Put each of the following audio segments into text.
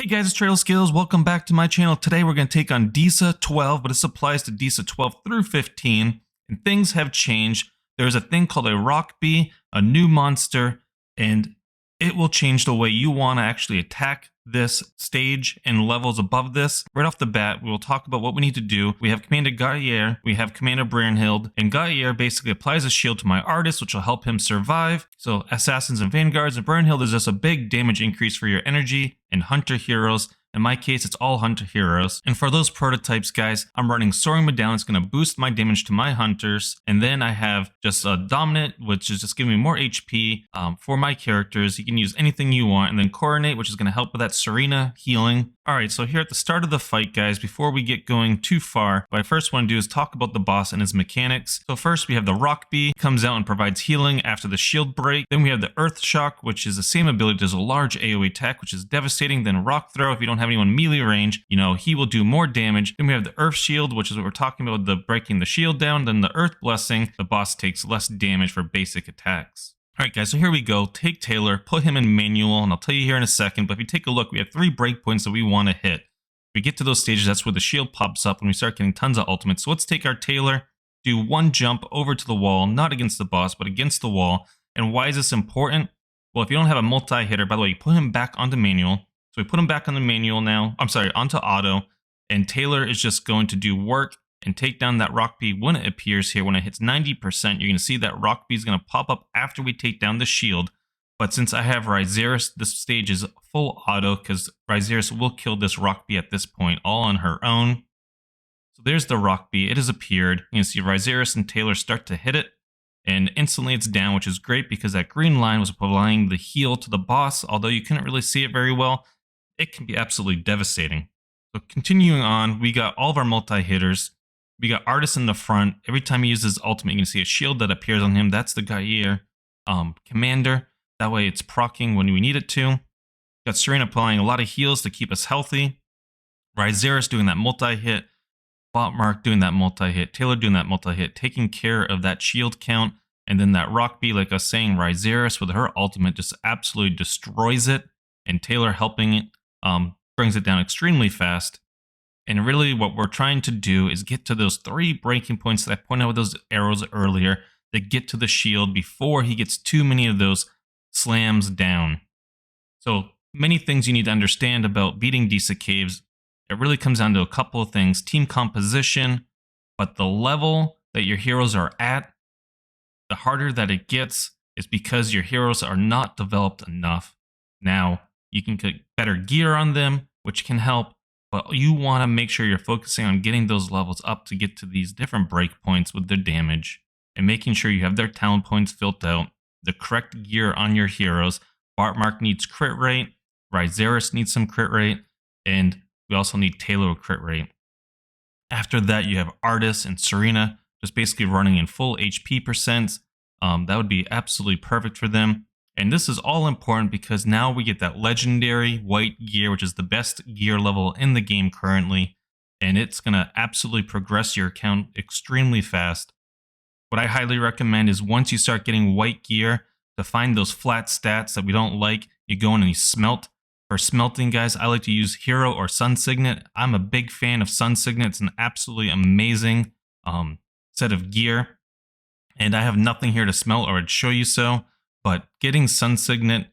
Guys, it's Trail Skills. Welcome back to my channel. Today we're going to take on Deesa 12, but this applies to Deesa 12 through 15, and things have changed. There's a thing called a rock bee, a new monster, and it will change the way you want to actually attack this stage and levels above this. Right off the bat, we will talk about what we need to do. We have Commander Gaillard, we have Commander Brunhild, and Gaillard basically applies a shield to my artist, which will help him survive. So Assassins and Vanguards, and Brunhild is just a big damage increase for your energy and Hunter heroes. In my case, it's all Hunter heroes. And for those prototypes, guys, I'm running Soaring Medallion. It's going to boost my damage to my Hunters. And then I have just a Dominant, which is just giving me more HP for my characters. You can use anything you want. And then Coronate, which is going to help with that Serena healing. Alright, so here at the start of the fight, guys, before we get going too far, what I first want to do is talk about the boss and his mechanics. So first we have the Rock Bee, comes out and provides healing after the shield break. Then we have the Earth Shock, which is the same ability, does a large AoE attack, which is devastating. Then Rock Throw, if you don't have anyone melee range, he will do more damage. Then we have the Earth Shield, which is what we're talking about, the breaking the shield down. Then the Earth Blessing, the boss takes less damage for basic attacks. Alright guys, so here we go. Take Taylor, put him in manual, and I'll tell you here in a second, but if you take a look, we have 3 breakpoints that we want to hit. If we get to those stages, that's where the shield pops up and we start getting tons of ultimates. So let's take our Taylor, do one jump over to the wall, not against the boss, but against the wall. And why is this important? Well, if you don't have a multi-hitter, by the way, you put him back onto manual. So we put him back on the manual now, onto auto, and Taylor is just going to do work and take down that Rock Bee when it appears here. When it hits 90%, you're going to see that Rock Bee is going to pop up after we take down the shield. But since I have Ryzeris, this stage is full auto because Ryzeris will kill this Rock Bee at this point all on her own. So there's the Rock Bee. It has appeared. You can see Ryzeris and Taylor start to hit it, and instantly it's down, which is great because that green line was applying the heal to the boss. Although you couldn't really see it very well, it can be absolutely devastating. So continuing on, we got all of our multi-hitters. We got Artist in the front. Every time he uses ultimate, you can see a shield that appears on him. That's the Gaillard commander. That way it's proccing when we need it to. Got Serena applying a lot of heals to keep us healthy. Ryzeris doing that multi-hit. Botmark doing that multi-hit. Taylor doing that multi-hit. Taking care of that shield count. And then that Rock Bee, like I was saying, Ryzeris with her ultimate just absolutely destroys it. And Taylor helping it brings it down extremely fast. And really what we're trying to do is get to those 3 breaking points that I pointed out with those arrows earlier that get to the shield before he gets too many of those slams down. So many things you need to understand about beating Deesa Caves. It really comes down to a couple of things. Team composition, but the level that your heroes are at, the harder that it gets is because your heroes are not developed enough. Now, you can get better gear on them, which can help. But you want to make sure you're focusing on getting those levels up to get to these different breakpoints with their damage and making sure you have their talent points filled out, the correct gear on your heroes. Bartmark needs crit rate, Ryzeris needs some crit rate, and we also need Taylor with crit rate. After that, you have Artis and Serena just basically running in full HP percents. That would be absolutely perfect for them. And this is all important because now we get that legendary white gear, which is the best gear level in the game currently. And it's going to absolutely progress your account extremely fast. What I highly recommend is once you start getting white gear, to find those flat stats that we don't like, you go in and you smelt. For smelting, guys, I like to use Hero or Sun Signet. I'm a big fan of Sun Signet. It's an absolutely amazing set of gear. And I have nothing here to smelt or I'd show you so. But getting Sun Signet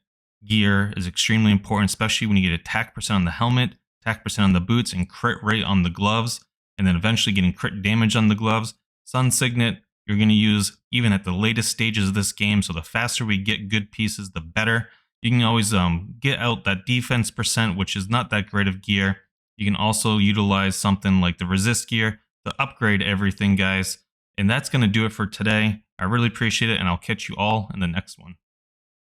gear is extremely important, especially when you get attack percent on the helmet, attack percent on the boots, and crit rate on the gloves, and then eventually getting crit damage on the gloves. Sun Signet, you're going to use even at the latest stages of this game, so the faster we get good pieces, the better. You can always get out that defense percent, which is not that great of gear. You can also utilize something like the resist gear to upgrade everything, guys. And that's going to do it for today. I really appreciate it, and I'll catch you all in the next one.